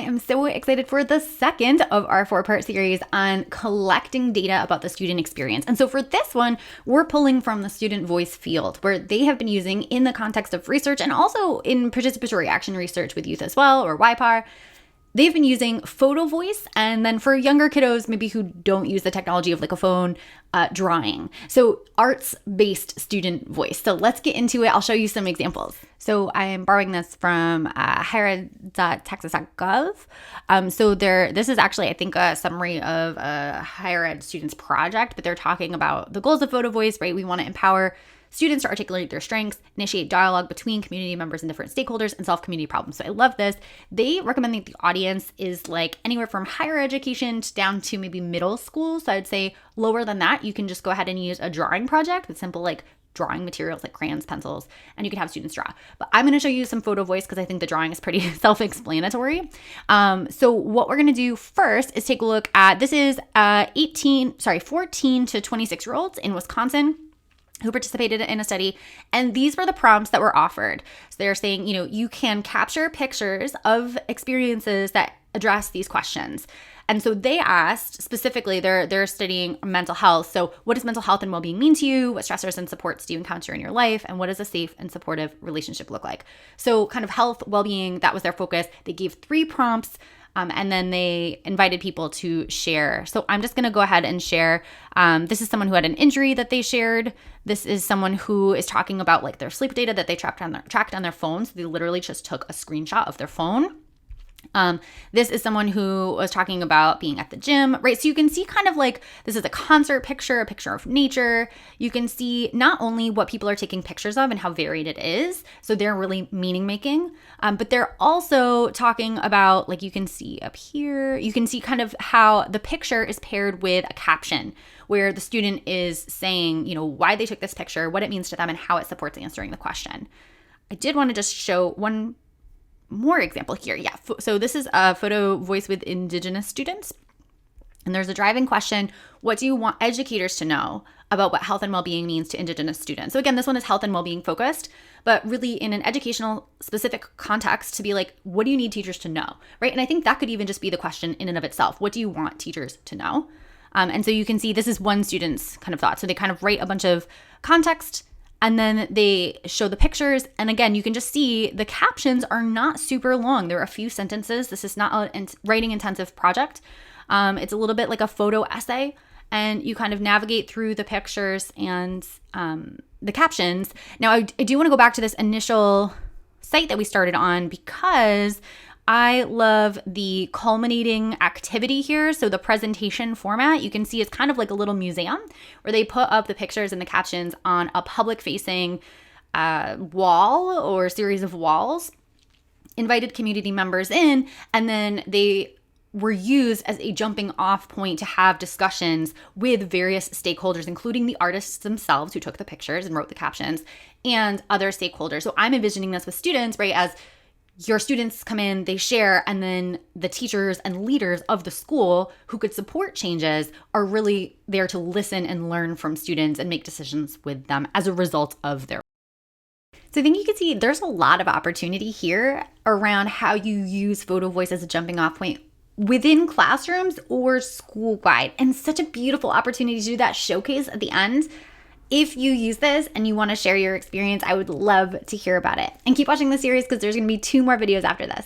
am so excited for the second of our 4-part series on collecting data about the student experience. And so for this one, we're pulling from the student voice field, where they have been using in the context of research and also in participatory action research with youth as well, or YPAR. They've been using Photovoice, and then for younger kiddos, maybe who don't use the technology of like a phone, drawing. So arts-based student voice. So let's get into it. I'll show you some examples. So I am borrowing this from highered.texas.gov. This is actually, I think, a summary of a higher ed student's project, but they're talking about the goals of Photovoice, right? We want to empower students to articulate their strengths, initiate dialogue between community members and different stakeholders, and solve community problems. So I love this. They recommend that the audience is like anywhere from higher education down to maybe middle school. So I'd say lower than that, you can just go ahead and use a drawing project with simple like drawing materials like crayons, pencils, and you can have students draw. But I'm going to show you some Photovoice because I think the drawing is pretty self-explanatory. So what we're going to do first is take a look at, this is 14 to 26-year-olds in Wisconsin who participated in a study. And these were the prompts that were offered. So they're saying, you can capture pictures of experiences that address these questions. And so they asked specifically, they're studying mental health. So what does mental health and well-being mean to you? What stressors and supports do you encounter in your life? And what does a safe and supportive relationship look like? So kind of health, well-being, that was their focus. They gave 3 prompts. And then they invited people to share. So I'm just going to go ahead and share. This is someone who had an injury that they shared. This is someone who is talking about like their sleep data that they tracked on their phone. So they literally just took a screenshot of their phone. This is someone who was talking about being at the gym, right? So you can see kind of like this is a concert picture, a picture of nature. You can see not only what people are taking pictures of and how varied it is. So they're really meaning making, but they're also talking about, like you can see up here, you can see kind of how the picture is paired with a caption where the student is saying, why they took this picture, what it means to them, and how it supports answering the question. I did want to just show one more example here. Yeah. So this is a Photovoice with Indigenous students. And there's a driving question. What do you want educators to know about what health and well-being means to Indigenous students? So again, this one is health and well-being focused, but really in an educational specific context to be like, what do you need teachers to know, right? And I think that could even just be the question in and of itself. What do you want teachers to know? And so you can see this is one student's kind of thought. So they kind of write a bunch of context and then they show the pictures. And again, you can just see the captions are not super long. There are a few sentences. This is not a writing intensive project. It's a little bit like a photo essay. And you kind of navigate through the pictures and the captions. Now, I do want to go back to this initial site that we started on because I love the culminating activity here. So the presentation format, you can see it's kind of like a little museum where they put up the pictures and the captions on a public facing wall or series of walls, invited community members in, and then they were used as a jumping off point to have discussions with various stakeholders, including the artists themselves who took the pictures and wrote the captions and other stakeholders. So I'm envisioning this with students, right, as your students come in, they share, and then the teachers and leaders of the school who could support changes are really there to listen and learn from students and make decisions with them as a result of their. So I think you can see there's a lot of opportunity here around how you use Photovoice as a jumping off point within classrooms or school-wide, and such a beautiful opportunity to do that showcase at the end. If you use this and you want to share your experience, I would love to hear about it. And keep watching the series because there's going to be 2 more videos after this.